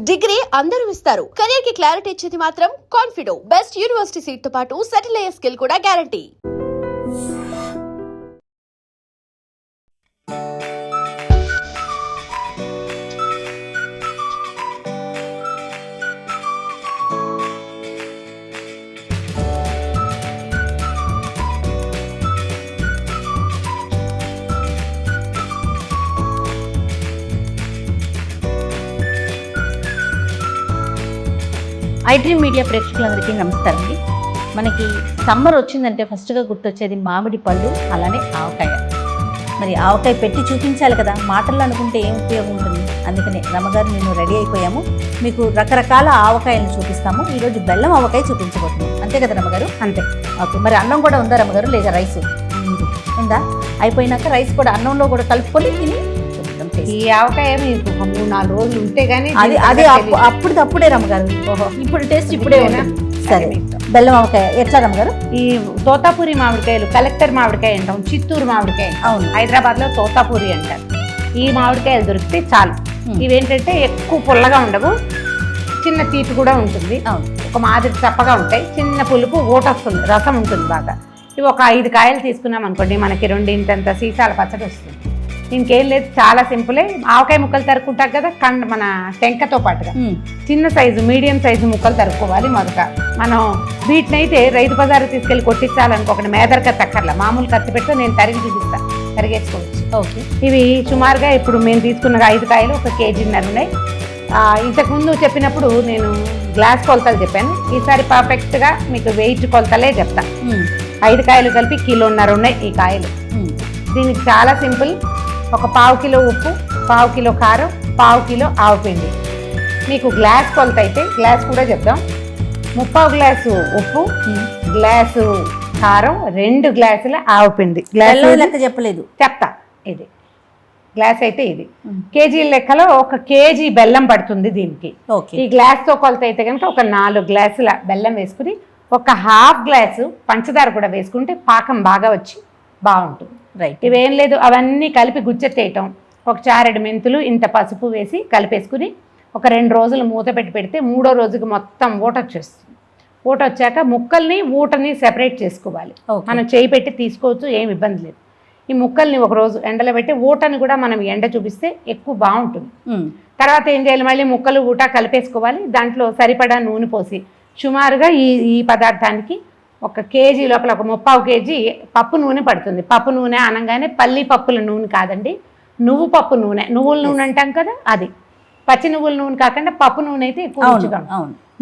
Degree అందరూ ఇస్తారు. Career కి క్లారిటీ ఇచ్చేది మాత్రం కాన్ఫిడో. బెస్ట్ యూనివర్సిటీ సీట్ తో పాటు సెటిల్ అయ్యే స్కిల్ కూడా గ్యారంటీ. ఐడ్రీమ్ మీడియా ప్రేక్షకులందరికీ నమస్కారం అండి. మనకి సమ్మర్ వచ్చిందంటే ఫస్ట్గా గుర్తొచ్చేది మామిడి పళ్ళు, అలానే ఆవకాయ. మరి ఆవకాయ పెట్టి చూపించాలి కదా, మాటల్లో అనుకుంటే ఏం ఉపయోగం ఉంటుంది. అందుకనే రమగారు నేను రెడీ అయిపోయాము. మీకు రకరకాల ఆవకాయలను చూపిస్తాము. ఈరోజు బెల్లం ఆవకాయ చూపించబోతున్నాం, అంతే కదా రమగారు? అంతే. ఓకే, మరి అన్నం కూడా ఉందా రమగారు, లేదా రైస్ ఉందా? అయిపోయినాక రైస్ కూడా అన్నంలో కూడా కలుపుకొని తిని ఈ ఆవకాయ మీకు ఒక 3-4 రోజులు ఉంటే గానీ అది అప్పుడే రమ్మగారు. ఇప్పుడు టేస్ట్ ఇప్పుడే ఉంటుంది. సరే, బెల్లం ఆవకాయ ఎట్లా రమ్మగారు? ఈ తోతాపూరి మామిడికాయలు, కలెక్టర్ మామిడికాయ అంటాం, చిత్తూరు మామిడికాయ, అవును, హైదరాబాద్ లో తోతాపూరి అంటారు. ఈ మామిడికాయలు దొరికితే చాలు. ఇవేంటంటే ఎక్కువ పుల్లగా ఉండవు, చిన్న తీపి కూడా ఉంటుంది, ఒక మాదిరి చప్పగా ఉంటాయి, చిన్న పులుపు ఓటొస్తుంది, రసం ఉంటుంది బాగా. ఇవి ఒక 5 కాయలు తీసుకున్నాం అనుకోండి, మనకి 2 ఇంతంత సీసాల పచ్చడి వస్తుంది. ఇంకేం లేదు, చాలా సింపులే. ఆవకాయ ముక్కలు తరుక్కుంటాం కదా, మన టెంకతో పాటుగా చిన్న సైజు, మీడియం సైజు ముక్కలు తరుక్కోవాలి. మొదట మనం వీటిని అయితే రైతు బజారు తీసుకెళ్ళి కొట్టించాలనుకోకండి, మేదరక తక్కర్ల, మామూలు ఖర్చు పెట్టి నేను తరిగి చూపిస్తాను, తరిగేసుకోవచ్చు. ఓకే, ఇవి సుమారుగా ఇప్పుడు మేము తీసుకున్న 5 కాయలు 1 కేజీన్నర ఉన్నాయి. ఇంతకుముందు చెప్పినప్పుడు నేను గ్లాస్ కొలతలు చెప్పాను, ఈసారి పర్ఫెక్ట్గా మీకు వెయిట్ కొలతలే చెప్తాను. 5 కాయలు కలిపి 1.5 కిలో ఉన్నాయి ఈ కాయలు. దీనికి చాలా సింపుల్. ఒక 1/2 కిలో ఉప్పు, 1/2 కిలో కారం, 1/2 కిలో ఆవపిండి. మీకు గ్లాస్ కొలత అయితే గ్లాస్ కూడా చెప్దాం. 3/4 గ్లాసు ఉప్పు, గ్లాసు కారం, 2 గ్లాసుల ఆవపిండి. గ్లాస్ లెక్క చెప్పలేదు, చెప్తా. ఇది గ్లాస్ అయితే ఇది కేజీ లెక్కలో 1 కేజీ బెల్లం పడుతుంది దీనికి. ఈ గ్లాస్తో కొలత అయితే కనుక ఒక 4 గ్లాసుల బెల్లం వేసుకుని ఒక 1/2 గ్లాసు పంచదార కూడా వేసుకుంటే పాకం బాగా వచ్చి బాగుంటుంది. రైట్, ఇవేం లేదు, అవన్నీ కలిపి గుచ్చెత్తేయటం, ఒక చారెడు మెంతులు, ఇంత పసుపు వేసి కలిపేసుకుని ఒక 2 రోజులు మూత పెట్టి పెడితే 3వ రోజుకి మొత్తం ఊట వచ్చేస్తుంది. ఊట వచ్చాక ముక్కల్ని ఊటని సెపరేట్ చేసుకోవాలి. మనం చేయి పెట్టి తీసుకోవచ్చు, ఏం ఇబ్బంది లేదు. ఈ ముక్కల్ని ఒక రోజు ఎండలో పెట్టి ఊటని కూడా మనం ఎండ చూపిస్తే ఎక్కువ బాగుంటుంది. తర్వాత ఏం చేయాలి, మళ్ళీ ముక్కలు ఊట కలిపేసుకోవాలి. దాంట్లో సరిపడా నూనె పోసి సుమారుగా ఈ పదార్థానికి 1 కేజీ లోపల ఒక 3/4 కేజీ పప్పు నూనె పడుతుంది. పప్పు నూనె అనగానే పల్లి పప్పుల నూనె కాదండి, నువ్వు పప్పు నూనె, నువ్వుల నూనె అంటాం కదా, అది పచ్చి నువ్వుల నూనె కాకుండా పప్పు నూనె అయితే ఎక్కువ రుచిగా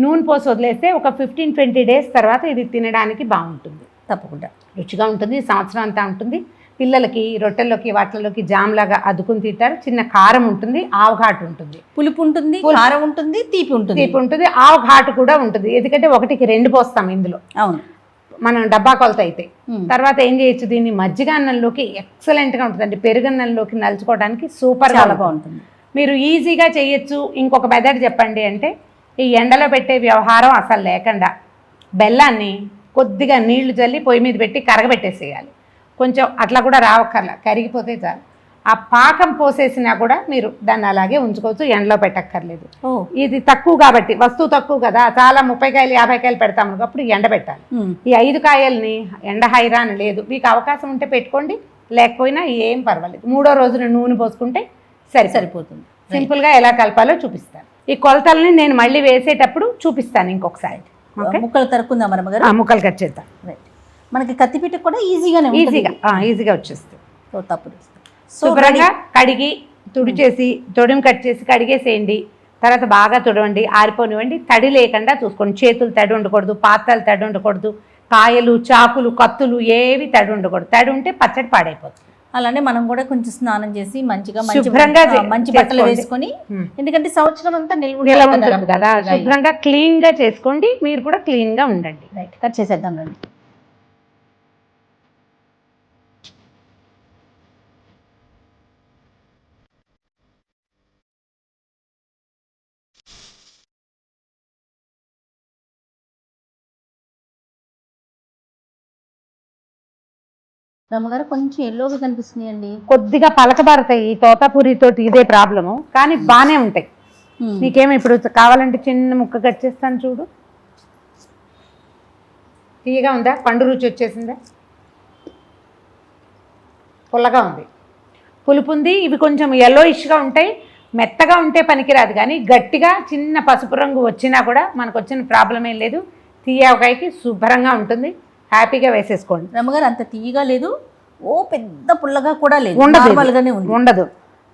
నూనె పోసి వదిలేస్తే ఒక 15-20 డేస్ తర్వాత ఇది తినడానికి బాగుంటుంది. తప్పకుండా రుచిగా ఉంటుంది, సంవత్సరం అంతా ఉంటుంది. పిల్లలకి రొట్టెల్లోకి వాటిల్లోకి జామ్ లాగా అద్దుకుని తింటారు. చిన్న కారం ఉంటుంది, ఆవఘాటు ఉంటుంది, పులుపు ఉంటుంది, కారం ఉంటుంది, తీపి ఉంటుంది, ఆవఘాటు కూడా ఉంటుంది. ఎందుకంటే 1కి 2 పోస్తాం ఇందులో. అవును, మనం డబ్బా కొలత అయితే. తర్వాత ఏం చేయొచ్చు, దీన్ని మజ్జిగ అన్నంలోకి ఎక్సలెంట్గా ఉంటుందండి, పెరుగన్నంలోకి నలుచుకోవడానికి సూపర్గా బాగుంటుంది. మీరు ఈజీగా చేయొచ్చు. ఇంకొక మెథడ్ చెప్పండి అంటే, ఈ ఎండలో పెట్టే వ్యవహారం అసలు లేకుండా బెల్లాన్ని కొద్దిగా నీళ్లు చల్లి పొయ్యి మీద పెట్టి కరగబెట్టేసేయాలి. కొంచెం అట్లా కూడా రావక్కర్లా, కరిగిపోతే చాలు. ఆ పాకం పోసేసినా కూడా మీరు దాన్ని అలాగే ఉంచుకోవచ్చు, ఎండలో పెట్టక్కర్లేదు. ఇది తక్కువ కాబట్టి, వస్తువు తక్కువ కదా, చాలా 30 కాయలు 50 కాయలు పెడతాము, అప్పుడు ఎండ పెట్టాలి. ఈ 5 కాయల్ని ఎండ హైరాన్ లేదు, మీకు అవకాశం ఉంటే పెట్టుకోండి, లేకపోయినా ఏం పర్వాలేదు. 3వ రోజున నూనె పోసుకుంటే సరిపోతుంది. సింపుల్గా ఎలా కలపాలో చూపిస్తాను. ఈ కొలతల్ని నేను మళ్ళీ వేసేటప్పుడు చూపిస్తాను ఇంకొకసారి. ముక్కలు తరుక్కుందాం రమ్మగారు. ముక్కలు కట్ చేద్దాం. మనకి కత్తిపీట కూడా ఈజీగా వచ్చేస్తుంది. తప్పుడు శుభ్రంగా కడిగి తుడిచేసి తొడిమి కట్ చేసి కడిగేసేయండి. తర్వాత బాగా తుడవండి, ఆరిపోనివ్వండి. తడి లేకుండా చూసుకోండి, చేతులు తడి ఉండకూడదు, పాత్రలు తడి ఉండకూడదు, కాయలు, చాకులు, కత్తులు ఏవి తడి ఉండకూడదు. తడి ఉంటే పచ్చడి పాడైపోతుంది. అలానే మనం కూడా కొంచెం స్నానం చేసి మంచిగా మంచి బట్టలు వేసుకొని, ఎందుకంటే సంవత్సరం అంతా నిల్వ ఉంటుంది కదా, శుభ్రంగా క్లీన్ గా చేసుకోండి. మీరు కూడా క్లీన్ గా ఉండండి. రైట్, కట్ చేసేద్దాం రండి. రమ్మగారు కొంచెం ఎల్లోగా కనిపిస్తున్నాయండి. కొద్దిగా పలకబారతాయి, ఈ తోతాపూరి తోటి ఇదే ప్రాబ్లము, కానీ బాగానే ఉంటాయి. నీకేమో ఇప్పుడు కావాలంటే చిన్న ముక్క కట్ చేస్తాను చూడు. తీయగా ఉందా? పండు రుచి వచ్చేసిందా? పుల్లగా ఉంది, పులుపు ఉంది. ఇవి కొంచెం yellowish-గా ఉంటాయి, మెత్తగా ఉంటే పనికిరాదు. కానీ గట్టిగా చిన్న పసుపు రంగు వచ్చినా కూడా మనకు వచ్చిన ప్రాబ్లం ఏం లేదు. తీయకాయకి శుభ్రంగా ఉంటుంది, హ్యాపీగా వేసేసుకోండి. రమ్మగారు అంత తీయగా లేదు, ఓ పెద్ద పుల్లగా కూడా లేదు, ఉండదు, నార్మల్గానే ఉంది. ఉండదు.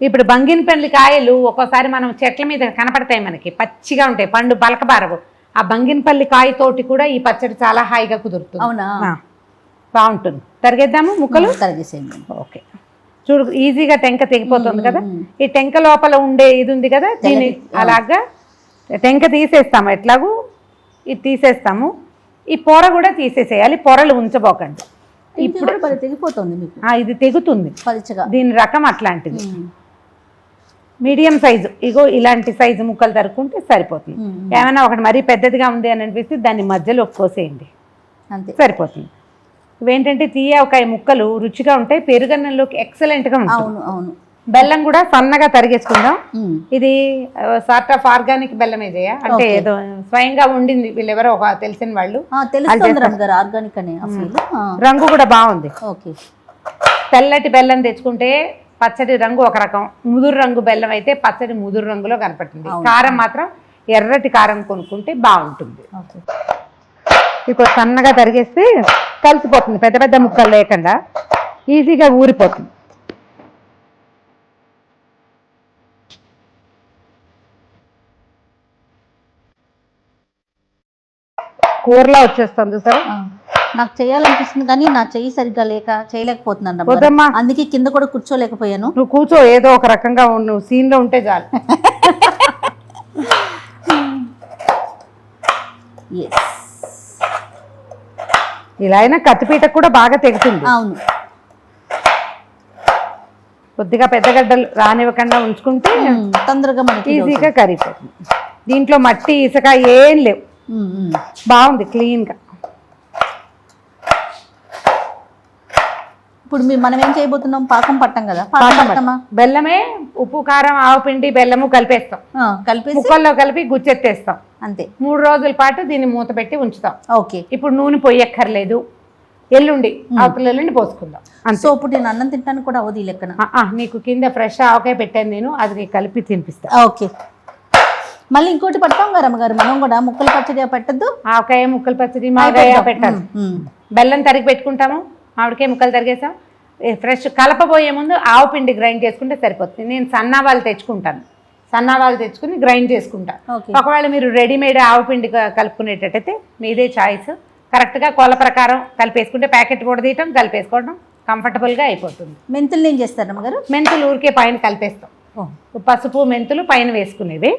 ఇప్పుడు బంగినపల్లి కాయలు ఒక్కోసారి మనం చెట్ల మీద కనపడతాయి, మనకి పచ్చిగా ఉంటాయి, పండు బలకబారవు. ఆ బంగినపల్లి కాయతోటి కూడా ఈ పచ్చడి చాలా హాయిగా కుదురుతుంది. అవునా? బాగుంటుంది. తరిగేద్దాము ముక్కలు. తరిగేసేయండి. ఓకే, చూడు ఈజీగా టెంక తెగిపోతుంది కదా. ఈ టెంక లోపల ఉండే ఇది ఉంది కదా, దీన్ని అలాగా టెంక తీసేస్తాము. ఎట్లాగూ ఇది తీసేస్తాము. ఈ పొర కూడా తీసేసేయాలి, పొరలు ఉంచబోకండి. ఇప్పుడు తెగిపోతుంది మీకు. ఇది తెగుతుంది పలుచగా, దీని రకం అట్లాంటిది. మీడియం సైజు, ఇగో ఇలాంటి సైజు ముక్కలు తరుక్కుంటే సరిపోతుంది. ఏమైనా ఒకటి మరీ పెద్దదిగా ఉంది అని అనిపిస్తే దాన్ని మధ్యలో కోసేయండి, అంతే సరిపోతుంది. ఇవేంటంటే తీయకాయ ముక్కలు రుచిగా ఉంటాయి, పెరుగన్నంలోకి ఎక్సలెంట్గా ఉంటాయి. అవును అవును. బెల్లం కూడా సన్నగా తరిగేసుకుందాం. ఇది సార్ట్ ఆఫ్ ఆర్గానిక్ బెల్లం ఇదే, అంటే ఏదో స్వయంగా ఉండింది, వీళ్ళెవరో ఒక తెలిసిన వాళ్ళు. ఆర్గానిక్ అనే రంగు కూడా బాగుంది. ఓకే, తెల్లటి బెల్లం తెచ్చుకుంటే పచ్చడి రంగు ఒక రకం, ముదురు రంగు బెల్లం అయితే పచ్చడి ముదురు రంగులో కనపడుతుంది. కారం మాత్రం ఎర్రటి కారం కొనుక్కుంటే బాగుంటుంది. ఇప్పుడు సన్నగా తరిగేస్తే కలిసిపోతుంది, పెద్ద పెద్ద ముక్కలు లేకుండా ఈజీగా ఊరిపోతుంది. కూరలా వచ్చేస్తుంది సార్. నాకు చేయాలనిపిస్తుంది కానీ నా చెయ్యి సరిగ్గా లేక చేయలేకపోతున్నాను, అందుకే కింద కూడా కూర్చోలేకపోయాను. నువ్వు కూర్చో, ఏదో ఒక రకంగా నువ్వు సీన్ లో ఉంటే చాలు. ఇలా అయినా కత్తిపీట కూడా బాగా తెగుతుంది. అవును, కొద్దిగా పెద్ద గడ్డలు రానివ్వకుండా ఉంచుకుంటే తొందరగా మనకి ఈజీగా కరిగిపోతుంది. దీంట్లో మట్టి ఇసుక ఏం లేవు, బాగుంది క్లీన్ గా. ఇప్పుడు మనం ఏం చేయబోతున్నాం, పాకం పట్టం కదా. బెల్లమే, ఉప్పు కారం ఆవుపిండి బెల్లము కలిపేస్తాం, కలిపి ముక్కల్లో కలిపి గుచ్చెత్తేస్తాం అంతే. 3 రోజుల పాటు దీన్ని మూత పెట్టి ఉంచుతాం. ఓకే, ఇప్పుడు నూనె పొయ్యక్కర్లేదు, ఎల్లుండి ఆకుల ఎల్లుండి పోసుకుందాం. సో ఇప్పుడు నేను అన్నం తింటాను కూడా అవది లెక్కన. నీకు కింద ఫ్రెష్ ఆవకాయ పెట్టాను నేను, అది కలిపి తినిపిస్తా. ఓకే, మళ్ళీ ఇంకోటి పడతాం గారు అమ్మగారు, మనం కూడా ముక్కలు పచ్చడి పెట్టద్దు. ఆవకాయ ముక్కలు పచ్చడి, మామిడికాయ పెట్టాలి. బెల్లం తరిగి పెట్టుకుంటాము, మామిడికాయ ముక్కలు తరిగేసాం. ఫ్రెష్ కలపబోయే ముందు ఆవు పిండి గ్రైండ్ చేసుకుంటే సరిపోతుంది. నేను సన్నావాళ్ళు తెచ్చుకుంటాను, సన్నావాళ్ళు తెచ్చుకుని గ్రైండ్ చేసుకుంటాను. ఒకవేళ మీరు రెడీమేడ్ ఆవు పిండి కలుపుకునేటట్టయితే మీదే చాయిస్. కరెక్ట్గా కొల ప్రకారం కలిపేసుకుంటే ప్యాకెట్ కూడా తీయటం, కలిపేసుకోవడం కంఫర్టబుల్గా అయిపోతుంది. మెంతులు ఏం చేస్తారు అమ్మగారు? మెంతులు ఊరికే పైన కలిపేస్తాం. పసుపు మెంతులు పైన వేసుకునేవి.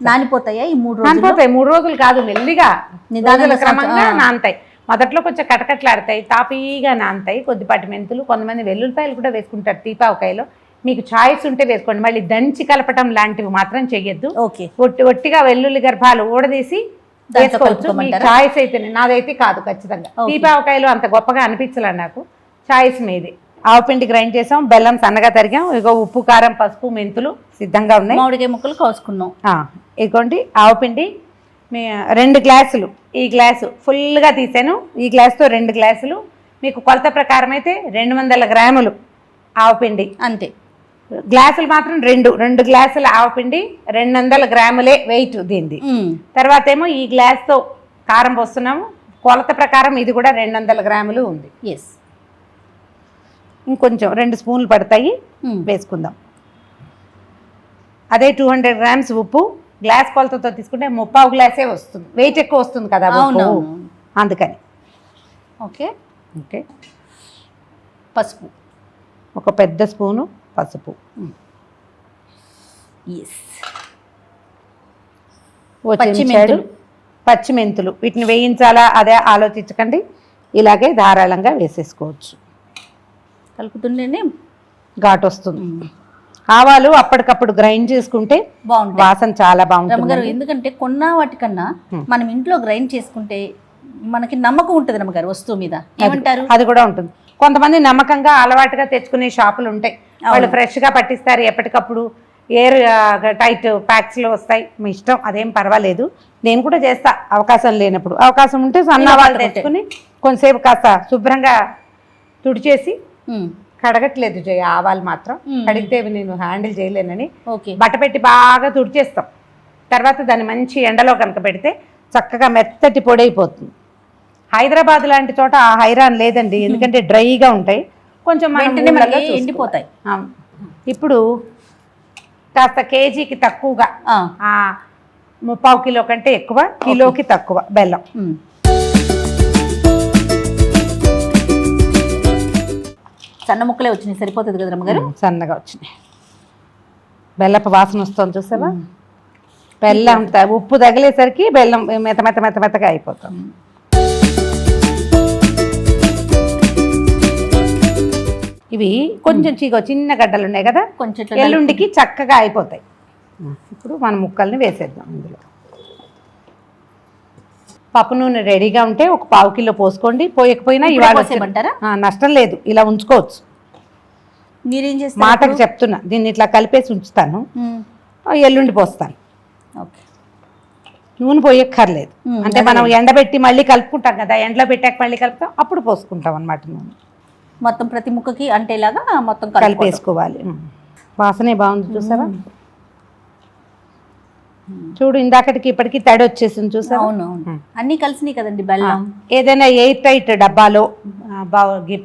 నానిపోతాయా ఈ 3 రోజులు? నానిపోతాయి, 3 రోజులు కాదు, మెల్లిగా నిదానంగా క్రమంగా నానతాయి. మొదట్లో కొంచెం కటకట్లాడతాయి, తాపీగా నానతాయి. కొద్దిపాటి మెంతులు, కొంతమంది వెల్లుల్లిపాయలు కూడా వేసుకుంటారు తీపావకాయలో. మీకు చాయిస్ ఉంటే వేసుకోండి, మళ్ళీ దంచి కలపటం లాంటివి మాత్రం చెయ్యొద్దు. ఒట్టిగా వెల్లుల్లి గర్భాలు ఊడదీసి వేసుకోవచ్చు, మీ చాయిస్ అయితే. నాదైతే కాదు, ఖచ్చితంగా తీపావకాయలు అంత గొప్పగా అనిపించలే నాకు, చాయిస్ మీది. ఆవుపిండి గ్రైండ్ చేసాం, బెల్లం సన్నగా తరిగాం, ఇగో ఉప్పు కారం పసుపు మెంతులు సిద్ధంగా ఉన్నాయి. మామిడికాయ ముక్కలు కోసుకున్నాం. ఇగోండి ఆవుపిండి 2 గ్లాసులు, ఈ గ్లాసు ఫుల్గా తీసాను, ఈ గ్లాసుతో 2 గ్లాసులు. మీకు కొలత ప్రకారం అయితే 200 గ్రాములు ఆవుపిండి అంతే. గ్లాసులు మాత్రం 2 గ్లాసుల ఆవుపిండి, 200 గ్రాములే వెయిట్ దీనిది. తర్వాత ఏమో ఈ గ్లాస్తో కారం పోస్తున్నాము, కొలత ప్రకారం ఇది కూడా 200 గ్రాములు ఉంది. ఇంకొంచెం 2 స్పూన్లు పడతాయి, వేసుకుందాం. అదే 200 గ్రామ్స్ ఉప్పు, గ్లాస్ కొలతతో తీసుకుంటే 3/4 గ్లాసే వస్తుంది, వెయిట్ ఎక్కువ వస్తుంది కదా అందుకని. ఓకే ఓకే, పసుపు ఒక పెద్ద స్పూను పసుపు, పచ్చిమెంతులు వీటిని వేయించాలా అదే ఆలోచించకండి, ఇలాగే ధారాళంగా వేసేసుకోవచ్చు. కలుపుతుంటేనే ఘాటు వస్తుంది. ఆవాలు అప్పటికప్పుడు గ్రైండ్ చేసుకుంటే బాగుంటుంది, వాసన చాలా బాగుంటుంది. ఎందుకంటే కొన్న వాటికన్నా మనం ఇంట్లో గ్రైండ్ చేసుకుంటే మనకి నమ్మకం ఉంటుంది అమ్మగారు వస్తువు మీద. ఏమంటారు? అది కూడా ఉంటుంది. కొంతమంది నమ్మకంగా అలవాటుగా తెచ్చుకునే షాపులు ఉంటాయి, వాళ్ళు ఫ్రెష్గా పట్టిస్తారు ఎప్పటికప్పుడు. ఎయిర్ టైట్ ప్యాక్స్లో వస్తాయి, మీ ఇష్టం, అదేం పర్వాలేదు. నేను కూడా చేస్తా అవకాశం లేనప్పుడు. అవకాశం ఉంటే సన్నవాళ్ళు తెచ్చుకుని కొంతసేపు కాస్త శుభ్రంగా తుడిచేసి, కడగట్లేదు జయ ఆవాలు మాత్రం, కడిగితే నేను హ్యాండిల్ చేయలేనని బట్ట పెట్టి బాగా తుడిచేస్తాం. తర్వాత దాన్ని మంచి ఎండలో కనుక పెడితే చక్కగా మెత్తటి పొడి అయిపోతుంది. హైదరాబాద్ లాంటి చోట ఆ హైరాన్ లేదండి, ఎందుకంటే డ్రైగా ఉంటాయి, కొంచెం ఎండిపోతాయి. ఇప్పుడు కాస్త కేజీకి తక్కువగా, 3/4 కిలో కంటే ఎక్కువ, కిలోకి తక్కువ బెల్లం. సన్న ముక్కలే వచ్చినాయి, సరిపోతుంది కదా రమ్మగారు? సన్నగా వచ్చినాయి. బెల్లపు వాసన వస్తుంది చూసావా? బెల్లం ఉప్పు తగిలేసరికి బెల్లం మెత్తగా అయిపోతాం. ఇవి కొంచెం చిన్న గడ్డలు ఉన్నాయి కదా, కొంచెం ఎల్లుండికి చక్కగా అయిపోతాయి. ఇప్పుడు మన ముక్కల్ని వేసేద్దాం ఇందులో. పప్పు నూనె రెడీగా ఉంటే ఒక 1/4 కిలో పోసుకోండి, పోయకపోయినా ఇవాళ నష్టం లేదు, ఇలా ఉంచుకోవచ్చు. మీరేం చేస్తారు? మాటకు చెప్తున్నా, దీన్ని ఇట్లా కలిపేసి ఉంచుతాను, ఎల్లుండి పోస్తాను. నూనె పోయక్కర్లేదు, అంటే మనం ఎండబెట్టి మళ్ళీ కలుపుకుంటాం కదా, ఎండలో పెట్టాక మళ్ళీ కలుపుతాం, అప్పుడు పోసుకుంటాం అన్నమాట. నూనె మొత్తం ప్రతి ముక్కకి అంటేలాగా మొత్తం కలిపేసుకోవాలి. వాసనే బాగుంది చూసావా? చూడు, ఇందాకటికి ఇప్పటికి తడి వచ్చేసింది చూసావా? అవును, అన్ని కలిసినాయి కదండి బెల్లం. ఏదైనా ఎయిర్ టైట్ డబ్బాలో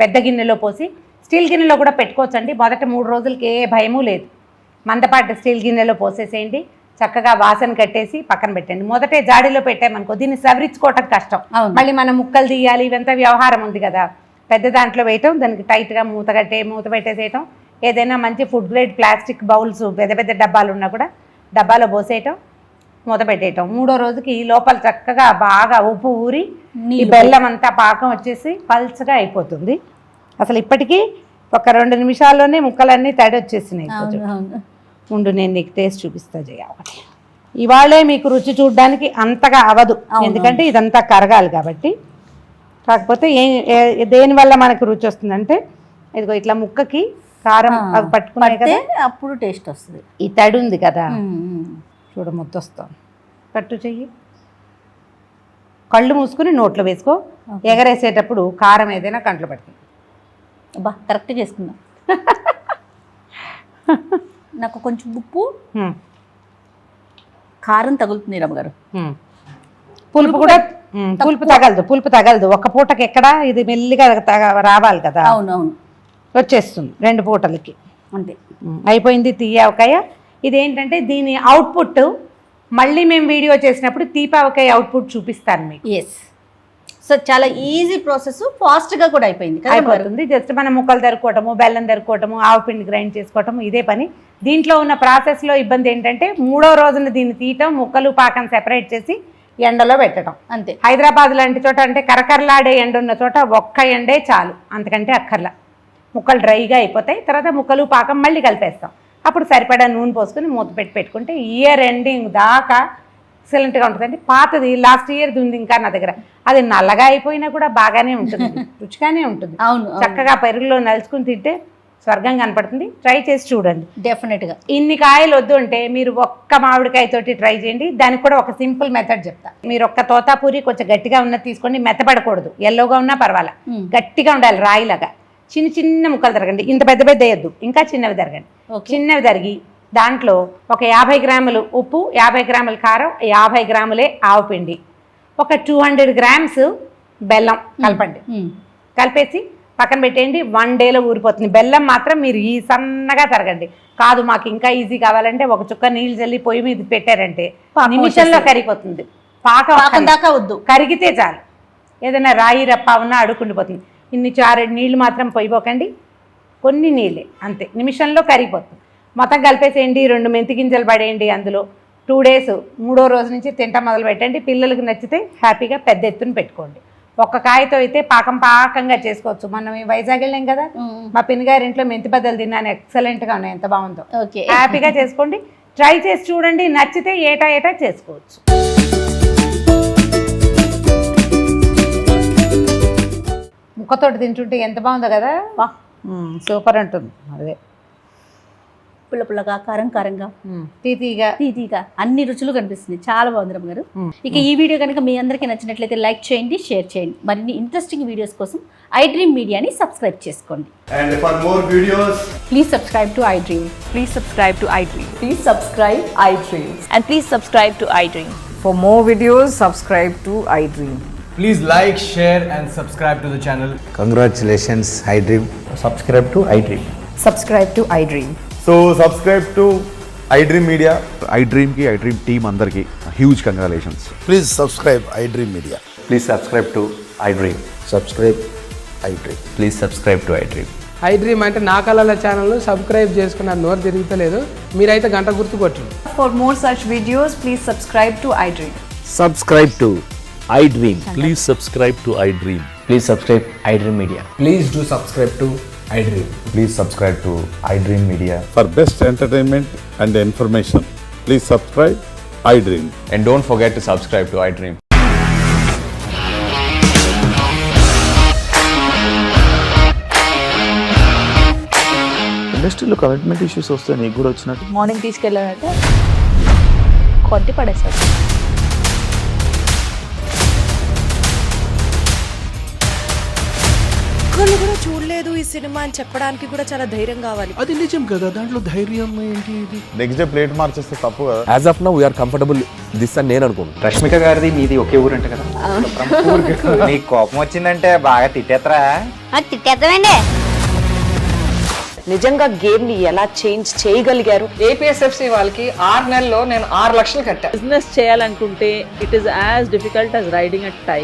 పెద్ద గిన్నెలో పోసి, స్టీల్ గిన్నెలో కూడా పెట్టుకోవచ్చు అండి. మొదట 3 రోజులకి ఏ భయము లేదు. మందపాటి స్టీల్ గిన్నెలో పోసేసేయండి, చక్కగా వాసన కట్టేసి పక్కన పెట్టండి. మొదటే జాడీలో పెట్టామనుకో దీన్ని సవరించుకోవటం కష్టం, మళ్ళీ మనం ముక్కలు తీయాలి, ఇవంతా వ్యవహారం ఉంది కదా. పెద్ద దాంట్లో వేయటం, దానికి టైట్గా మూత పెట్టేసేయటం. ఏదైనా మంచి ఫుడ్ గ్రేడ్ ప్లాస్టిక్ బౌల్స్ పెద్ద డబ్బాలు ఉన్నా కూడా డబ్బాలో పోసేయటం, మూత పెట్టేయటం. 3వ రోజుకి లోపల చక్కగా బాగా ఉప్పు ఊరి ఈ బెల్లం అంతా పాకం వచ్చేసి పల్చగా అయిపోతుంది. అసలు ఇప్పటికీ ఒక 2 నిమిషాల్లోనే ముక్కలన్నీ తడి వచ్చేసినాయి. ఉండు, నేను నీకు టేస్ట్ చూపిస్తా జయ. ఒకటి ఇవాళే మీకు రుచి చూడడానికి అంతగా అవదు, ఎందుకంటే ఇదంతా కరగాలి కాబట్టి. కాకపోతే దేనివల్ల మనకు రుచి వస్తుందంటే, ఇదిగో ఇట్లా ముక్కకి కారం అవి పట్టుకున్నాయి కదా, అప్పుడు టేస్ట్ వస్తుంది. ఈ తడి ఉంది కదా, చూడ ముద్ద వస్తుంది. పట్టు చెయ్యి, కళ్ళు మూసుకుని నోట్లో వేసుకో. ఎగరేసేటప్పుడు కారం ఏదైనా కంట్లో పడుతుంది. అబ్బా, కరెక్ట్ చేసుకుందాం. నాకు కొంచెం ఉప్పు కారం తగులుతుంది రమ్మగారు. పులుపు కూడా పులుపు తగలదు. ఒక పూటకి ఎక్కడ, ఇది మెల్లిగా రావాలి కదా. అవునవును, వచ్చేస్తుంది 2 పూటలకి. అంతే, అయిపోయింది తీయావకాయ. ఇదేంటంటే దీని అవుట్పుట్ మళ్ళీ మేము వీడియో చేసినప్పుడు తీపావకాయ అవుట్పుట్ చూపిస్తాను మీకు. ఎస్, సో చాలా ఈజీ ప్రాసెస్, ఫాస్ట్గా కూడా అయిపోతుంది. జస్ట్ మనం ముక్కలు తరుక్కోవటము, బెల్లం తరుక్కోవటము, ఆవుపిండి గ్రైండ్ చేసుకోవటము, ఇదే పని. దీంట్లో ఉన్న ప్రాసెస్లో ఇబ్బంది ఏంటంటే 3వ రోజున దీన్ని తీయటం, ముక్కలు పాకం సెపరేట్ చేసి ఎండలో పెట్టడం. అంతే. హైదరాబాద్ లాంటి చోట అంటే కరకరలాడే ఎండ ఉన్న చోట ఒక్క ఎండే చాలు, అంతకంటే అక్కర్లా. ముక్కలు డ్రైగా అయిపోతాయి. తర్వాత ముక్కలు పాకం మళ్ళీ కలిపేస్తాం. అప్పుడు సరిపడా నూనె పోసుకొని మూత పెట్టుకుంటే ఇయర్ ఎండింగ్ దాకా ఎక్సలెంట్గా ఉంటుందండి. పాతది లాస్ట్ ఇయర్ది ఉంది ఇంకా నా దగ్గర, అది నల్లగా అయిపోయినా కూడా బాగానే ఉంటుంది, రుచిగానే ఉంటుంది. అవును, చక్కగా పెరుగులో నలుచుకుని తింటే స్వర్గం కనపడుతుంది. ట్రై చేసి చూడండి. డెఫినెట్గా. ఇన్ని కాయలు వద్దు అంటే మీరు ఒక్క మామిడికాయతోటి ట్రై చేయండి. దానికి కూడా ఒక సింపుల్ మెథడ్ చెప్తా. మీరు ఒక్క తోతాపూరి కొంచెం గట్టిగా ఉన్నది తీసుకోండి, మెత్తపడకూడదు, ఎల్లోగా ఉన్నా పర్వాలా, గట్టిగా ఉండాలి, రాయిలాగా. చిన్న ముక్కలు తరగండి, ఇంత పెద్ద వేయద్దు, ఇంకా చిన్నవి తరగండి. చిన్నవి తరిగి దాంట్లో ఒక 50 గ్రాములు ఉప్పు, 50 గ్రాముల కారం, 50 గ్రాములే ఆవుపిండి, ఒక 200 గ్రామ్స్ బెల్లం కలపండి. కలిపేసి పక్కన పెట్టేయండి. 1 డేలో ఊరిపోతుంది. బెల్లం మాత్రం మీరు ఈ సన్నగా తరగండి. కాదు మాకు ఇంకా ఈజీ కావాలంటే ఒక చుక్క నీళ్ళు చల్లి పొయ్యి మీద పెట్టారంటే నిమిషంలో కరిగిపోతుంది. పాకం దాకా వద్దు, కరిగితే చాలు. ఏదైనా రాయి రప్ప ఉన్నా అడుక్కుండిపోతుంది. ఇన్ని 4 నీళ్ళు మాత్రం పోయిపోకండి, కొన్ని నీళ్ళే, అంతే, నిమిషంలో కరిగిపోతుంది. మొత్తం కలిపేసేయండి. 2 మెంతి గింజలు పడేయండి అందులో. 2 డేస్, 3వ రోజు నుంచి తింటా మొదలు పెట్టండి. పిల్లలకు నచ్చితే హ్యాపీగా పెద్ద ఎత్తున పెట్టుకోండి. ఒక్క కాయతో అయితే పాకంగా చేసుకోవచ్చు. మనం వైజాగ్ వెళ్ళాం కదా, మా పిన్నిగారి ఇంట్లో మెంతి బద్దలు తిన్నాను, ఎక్సలెంట్గా ఉన్నాయి, ఎంత బాగుందో. హ్యాపీగా చేసుకోండి, ట్రై చేసి చూడండి. నచ్చితే ఏటా చేసుకోవచ్చు. ముక్కతోటి తింటుంటే ఎంత బాగుందో కదా, సూపర్ ఉంటుంది. అదే పుల్ల పుల్లగా కారం కారంగా తీతీగా తీతీగా అన్ని రుచులు కనిపిస్తుంది. చాలా బాగుంది రమ్మ గారు. ఇక ఈ వీడియో కనుక మీ అందరికీ నచ్చినట్లయితే లైక్ చేయండి, షేర్ చేయండి. మరిన్ని ఇంట్రెస్టింగ్ వీడియోస్ కోసం iDream మీడియాని సబ్స్క్రైబ్ చేసుకోండి. And for more videos, Please subscribe to iDream. Please subscribe to iDream. Please subscribe iDream. And please subscribe to iDream. For more videos, subscribe to iDream. please like, share and subscribe to the channel. Congratulations, iDream. Subscribe to iDream. Subscribe to iDream. So subscribe to iDream Media. iDream team andarki huge congratulations. Please subscribe iDream Media. Please subscribe to iDream. Subscribe iDream. Please subscribe to iDream. iDream అంటే నా కళల channel subscribe చేసుకున్న నోరు తిరుగుతలేదు, మీరైతే గంట గుర్తు కొట్టండి. For more such videos, please subscribe to iDream. Subscribe to iDream. Please subscribe to iDream. Please subscribe iDream Media. Please do subscribe to iDream. Please subscribe to iDream Media. For best entertainment and information, please subscribe iDream. And don't forget to subscribe to iDream. ఇండస్ట్రీలో commitment issues వస్తే నీకు కూడా వచ్చినట్టు morning తీసుకెళ్ళాలంటే కొట్టి పడేసాడు. ఒక్కళ్ళు కూడా చూడలేదు ఈ సినిమా అని చెప్పడానికి కూడా చాలా ధైర్యం కావాలి. అది నిజం కదా, దాంట్లో ధైర్యం ఏంటి? ఇది నెక్స్ట్ డే ప్లేట్ మార్చేస్తే తప్పు కదా. As of now we are comfortable this అని నేను అనుకుంటున్నాను. రష్మిక గారిది మీది ఒకే ఊరంట కదా? నీకు కోపం వచ్చిందంటే బాగా తిట్టేత్తరా? తిట్టేద్దామండి. నిజంగా గేమ్ ని ఎలా చేంజ్ చేయగలిగారు? ఏపీఎస్ఎఫ్సి వాళ్ళకి 6 నెలల్లో నేను 6 లక్షలు కట్టా. బిజినెస్ చేయాలనుకుంటే it is as difficult as riding a tiger.